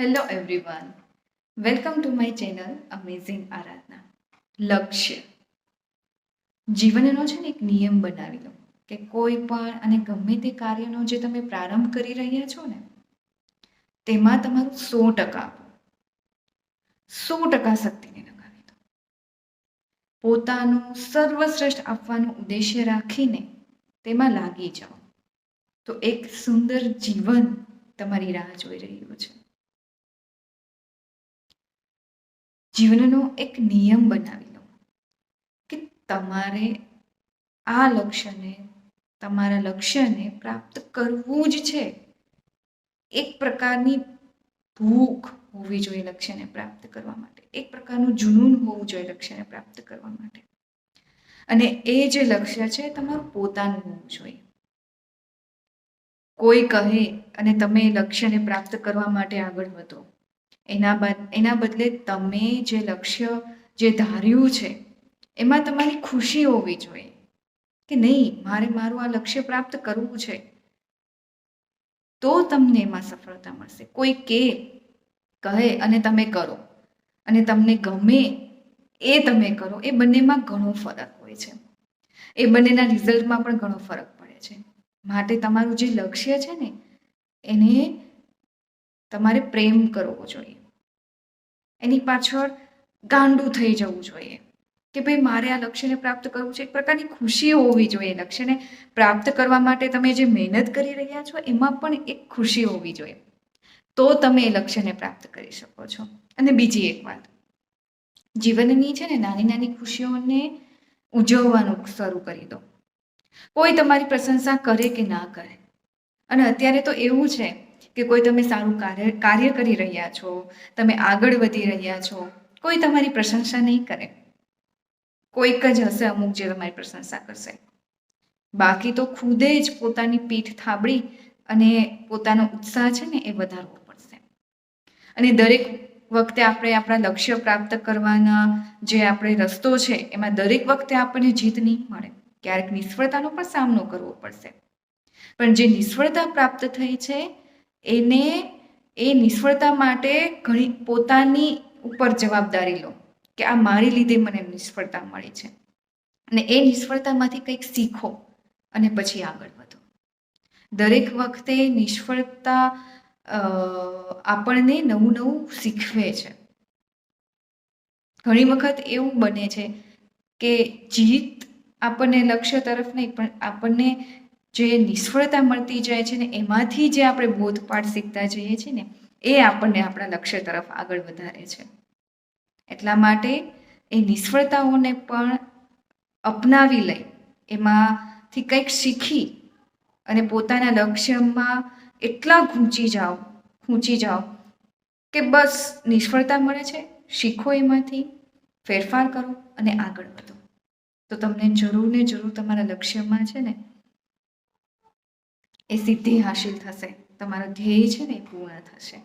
Hello everyone, welcome to my channel amazing Aradhana. લક્ષ્ય જીવનનો છે ને એક નિયમ બનાવી લો કે કોઈ પણ અને ગમે તે કાર્યનો જે તમે પ્રારંભ કરી રહ્યા છો ને તેમાં તમારું 100% આપો. 100% શક્તિને લગાવી દો. પોતાનું સર્વશ્રેષ્ઠ આપવાનું ઉદ્દેશ્ય રાખીને તેમાં લાગી જાઓ તો એક સુંદર જીવન તમારી રાહ જોઈ રહ્યું છે. જીવનનો એક નિયમ બનાવી લો કે તમારે તમારા લક્ષ્યને પ્રાપ્ત કરવું જ છે. એક પ્રકારની ભૂખ હોવી જોઈએ લક્ષ્યને પ્રાપ્ત કરવા માટે, એક પ્રકારનું જુનૂન હોવું જોઈએ લક્ષ્યને પ્રાપ્ત કરવા માટે. અને એ જે લક્ષ્ય છે તમારું પોતાનું હોવું જોઈએ. કોઈ કહે અને તમે લક્ષ્યને પ્રાપ્ત કરવા માટે આગળ વધો, એના બદલે તમે જે લક્ષ્ય જે ધાર્યું છે એમાં તમારી ખુશી હોવી જોઈએ કે નહીં, મારે મારું આ લક્ષ્ય પ્રાપ્ત કરવું છે, તો તમને એમાં સફળતા મળશે. કોઈ કહે અને તમે કરો અને તમને ગમે એ તમે કરો, એ બંનેમાં ઘણો ફરક હોય છે. એ બંનેના રિઝલ્ટમાં પણ ઘણો ફરક પડે છે. માટે તમારું જે લક્ષ્ય છે ને એને તમારે પ્રેમ કરવો જોઈએ, એની પાછળ ગાંડું થઈ જવું જોઈએ કે ભાઈ મારે આ લક્ષ્યને પ્રાપ્ત કરવું છે. એક પ્રકારની ખુશી હોવી જોઈએ. લક્ષ્યને પ્રાપ્ત કરવા માટે તમે જે મહેનત કરી રહ્યા છો એમાં પણ એક ખુશી હોવી જોઈએ, તો તમે એ લક્ષ્યને પ્રાપ્ત કરી શકો છો. અને બીજી એક વાત, જીવનની છે ને નાની નાની ખુશીઓને ઉજવવાનું શરૂ કરી દો. કોઈ તમારી પ્રશંસા કરે કે ના કરે, અને અત્યારે તો એવું છે કે કોઈ તમે સારું કાર્ય કરી રહ્યા છો, તમે આગળ વધી રહ્યા છો, કોઈ તમારી પ્રશંસા નહીં કરે. કોઈક જ હશે અમુક જે તમારી પ્રશંસા કરશે, બાકી તો ખુદે જ પોતાની પીઠ થાબડી અને પોતાનો ઉત્સાહ છે ને એ વધારવો પડશે. અને દરેક વખતે આપણે આપણા લક્ષ્ય પ્રાપ્ત કરવાના જે આપણે રસ્તો છે એમાં દરેક વખતે આપણને જીત નહીં મળે, ક્યારેક નિષ્ફળતાનો પણ સામનો કરવો પડશે. પણ જે નિષ્ફળતા પ્રાપ્ત થઈ છે એ નિષ્ફળતા માટે ઘણી પોતાની ઉપર જવાબદારી લો કે આ મારી લીધે મને નિષ્ફળતા મળી છે, અને એ નિષ્ફળતામાંથી કંઈક શીખો અને પછી આગળ વધો. દરેક વખતે નિષ્ફળતા આપણને નવું નવું શીખવે છે. ઘણી વખત એવું બને છે કે જીત આપણને લક્ષ્ય તરફ નહીં, પણ આપણને જે નિષ્ફળતા મળતી જાય છે ને એમાંથી જે આપણે બોધપાઠ શીખતા જઈએ છીએ ને એ આપણને આપણા લક્ષ્ય તરફ આગળ વધારે છે. એટલા માટે એ નિષ્ફળતાઓને પણ અપનાવી લઈ, એમાંથી કંઈક શીખી અને પોતાના લક્ષ્યમાં એટલા ખૂંચી જાઓ કે બસ નિષ્ફળતા મળે છે, શીખો, એમાંથી ફેરફાર કરો અને આગળ વધો. તો તમને જરૂર ને જરૂર તમારા લક્ષ્યમાં છે ને એ સિદ્ધિ હાસિલ થશે, તમારો ધ્યેય છે ને એ પૂર્ણ થશે.